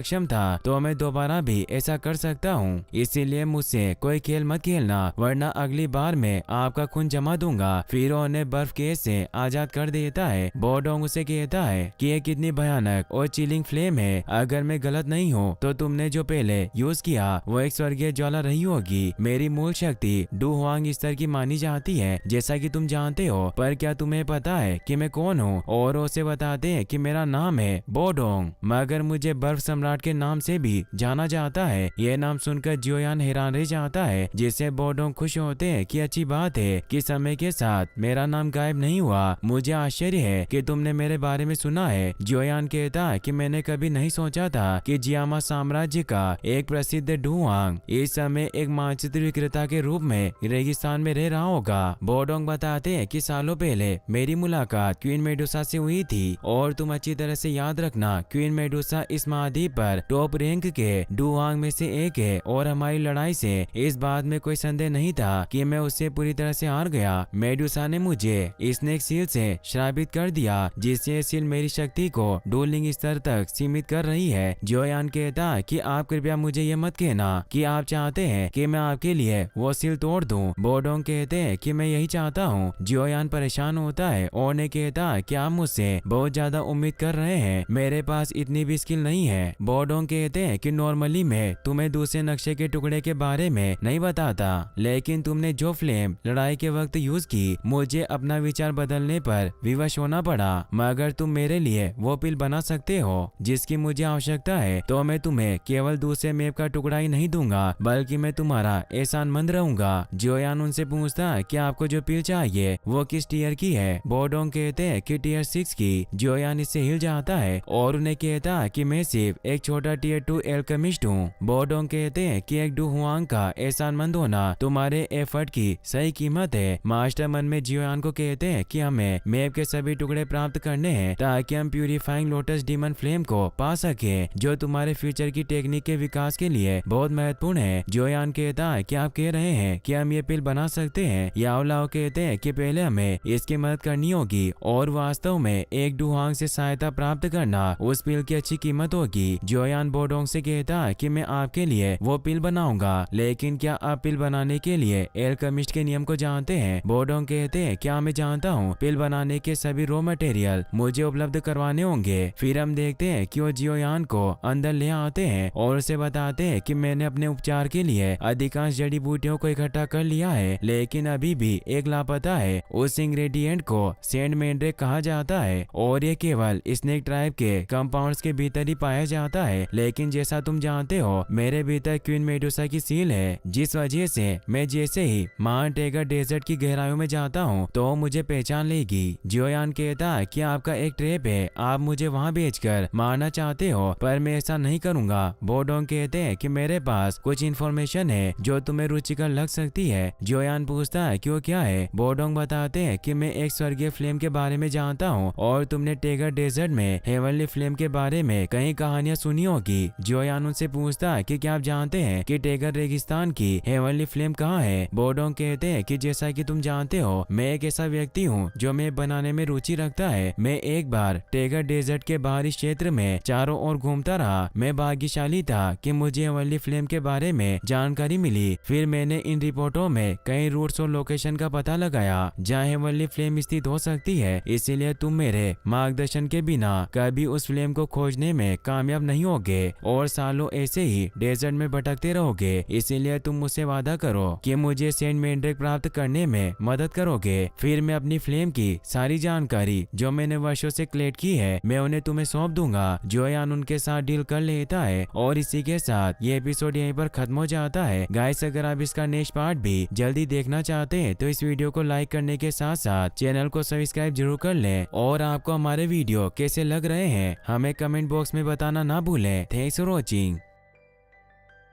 सक्षम था तो मैं दोबारा भी ऐसा कर सकता हूँ। इसीलिए मुझसे कोई खेल मत खेलना, वरना अगली बार मैं आपका खून जमा दूंगा। फिर उन्हें बर्फ केस से आजाद कर देता है। बोडोंग उसे कहता है कि ये कितनी भयानक और चिलिंग फ्लेम है। अगर मैं गलत नहीं हूँ तो तुमने जो पहले यूज किया वो एक स्वर्गीय ज्वाला रही होगी। मेरी मूल शक्ति डू हुआंग स्तर की मानी जाती है, जैसा कि तुम जानते हो। पर क्या तुम्हें पता है कि मैं कौन हूँ? और उसे बताते हैं कि मेरा नाम है बोडोंग, मगर मुझे बर्फ सम्राट के नाम से भी जाना जाता है। यह नाम सुनकर जियोयान हैरान रह जाता है, जिससे बोडोंग खुश होते हैं कि अच्छी बात है कि समय के साथ मेरा नाम गायब नहीं हुआ। मुझे आश्चर्य है कि तुमने मेरे बारे में सुना है। जियोयान कहता है कि मैंने कभी नहीं सोचा था कि जियामा साम्राज्य का एक प्रसिद्ध डू हुआंग इस समय एक मानचित्र विक्रेता के रूप में रेगिस्तान में रह रहा होगा। बोडोंग बताते हैं कि सालों पहले मेरी मुलाकात क्वीन मेडुसा से हुई थी, और तुम अच्छी तरह से याद रखना, क्वीन मेडुसा इस महाद्वीप पर टॉप रैंक के डू हुआंग में से एक है, और हमारी लड़ाई से इस बात में कोई संदेह नहीं था कि मैं उससे पूरी तरह से हार गया। मेडुसा ने मुझे स्नेक सील से श्रापित कर दिया, जिससे सील मेरी शक्ति को डूलिंग स्तर तक सीमित कर रही है। जियोयान कहता कि आप कृपया मुझे ये मत कहना कि आप चाहते हैं कि मैं आपके लिए वो सील तोड़ दूं। बोडोंग कहते हैं कि मैं यही चाहता हूँ। जियोयान परेशान होता है और ने कहता कि आप मुझसे बहुत ज्यादा उम्मीद कर रहे हैं, मेरे पास इतनी भी स्किल नहीं है। बोडोंग कहते हैं कि नॉर्मली मैं तुम्हें दूसरे नक्शे के टुकड़े के बारे में नहीं बताता, लेकिन तुमने जो फ्लेम लड़ाई के वक्त यूज की, मुझे अपना विचार बदलने पर विवश होना पड़ा। मगर तुम मेरे लिए वो पिल बना सकते हो जिसकी मुझे आवश्यकता है, तो मैं तुम्हें केवल दूसरे मैप का टुकड़ा ही नहीं दूंगा, बल्कि मैं तुम्हारा एहसानमंद रहूंगा। जियोयान उनसे पूछता है कि आपको जो पिल चाहिए वो किस टीयर की है। बोडोंग कहते हैं कि टीयर 6 की। जियोयान इससे हिल जाता है और उन्हें कहता है कि मैं सिर्फ एक छोटा टीयर 2 एल्केमिस्ट हूँ। बोडोंग कहते हैं कि एक डू हुआंग का एहसानमंद होना तुम्हारे एफर्ट की सही कीमत है। मास्टर मन में जियोयान को कहते हैं कि हमें मैप के सभी टुकड़े प्राप्त करने हैं ताकि हम प्यूरिफाइंग लोटस डीमन फ्लेम को पा सके, जो तुम्हारे फ्यूचर की टेक्निक के विकास के लिए बहुत महत्वपूर्ण है। जियोयान कहता है कि आप कह रहे हैं कि हम ये पिल बना सकते हैं। याओ लाओ कहते हैं कि पहले हमें इसकी मदद करनी होगी, और वास्तव में एक डू हुआंग से सहायता प्राप्त करना उस पिल की अच्छी कीमत होगी। जियोयान बोडोंग से कहता है कि मैं आपके लिए वो पिल बनाऊंगा, लेकिन क्या आप पिल बनाने के लिए एल्केमिस्ट के नियम को जानते हैं? बोडोंग कहते हैं क्या मैं जानता हूँ। पिल बनाने के सभी रॉ मटेरियल मुझे उपलब्ध करवाने होंगे। फिर हम देखते हैं कि वो जियोयान को अंदर ले आते हैं और उसे बताते हैं कि मैंने अपने उपचार के लिए अधिकांश जड़ी बूटियों को इकट्ठा कर लिया है, लेकिन अभी भी एक लापता है। उस इंग्रेडिएंट को सेंड मैंड्रेक कहा जाता है, और ये केवल स्नेक ट्राइब के कंपाउंड्स के भीतर ही पाया जाता है। लेकिन जैसा तुम जानते हो, मेरे भीतर क्वीन मेडुसा की सील है, जिस वजह से मैं जैसे ही माउंट टेगर डेजर्ट की गहराइयों में जाता हूँ तो मुझे पहचान लेगी। जियोयान कहता है कि आपका एक ट्रैप है, आप मुझे वहाँ भेजकर मारना चाहते हो, पर मैं ऐसा नहीं करूँगा। बोडोंग कहते हैं कि मेरे पास कुछ इन्फॉर्मेशन है जो तुम्हें रुचिकर लग सकती है। जियोयान पूछता है कि वो क्या है। बोडोंग बताते हैं कि मैं एक स्वर्गीय फ्लेम के बारे में जानता हूँ, और तुमने टेगर डेजर्ट में हेवनली फ्लेम के बारे में कई कहानियां सुनी होगी। जियोयान उनसे पूछता है कि क्या आप जानते हैं कि टेगर रेगिस्तान की हेवनली फ्लेम कहाँ है। बोडोंग कहते हैं कि जैसा कि तुम जानते हो, मैं एक ऐसा व्यक्ति हूँ जो मैप बनाने में रुचि रखता है। मैं एक बार टेगर डेजर्ट के बाहरी क्षेत्र में चारों ओर घूमता रहा। मैं भाग्यशाली था कि मुझे हेवनली फ्लेम के बारे में जानकारी मिली। फिर मैंने इन रिपोर्टों में कई रूट्स और लोकेशन का पता लगाया जहाँ हेवनली फ्लेम स्थित हो सकती है। इसीलिए तुम मेरे मार्गदर्शन के बिना कभी उस फ्लेम को खोजने में कामयाब नहीं होगे, और सालों ऐसे ही डेजर्ट में भटकते रहोगे। इसीलिए तुम मुझसे वादा करो कि मुझे सेंट मैंड्रेक प्राप्त करने में मदद करोगे। फिर मैं अपनी फ्लेम की सारी जानकारी जो मैंने वर्षों से कलेक्ट की है, मैं उन्हें तुम्हें सौंप दूंगा। जियोयान उनके साथ डील कर लेता है, और इसी के साथ ये एपिसोड यहीं पर खत्म हो जाता है। गाइस, अगर आप इसका नेक्स्ट पार्ट भी जल्दी देखना चाहते हैं तो इस वीडियो को लाइक करने के साथ साथ चैनल को सब्सक्राइब जरूर कर लें, और आपको हमारे वीडियो कैसे लग रहे हैं हमें कमेंट बॉक्स में बताना ना भूलें। Thanks for watching.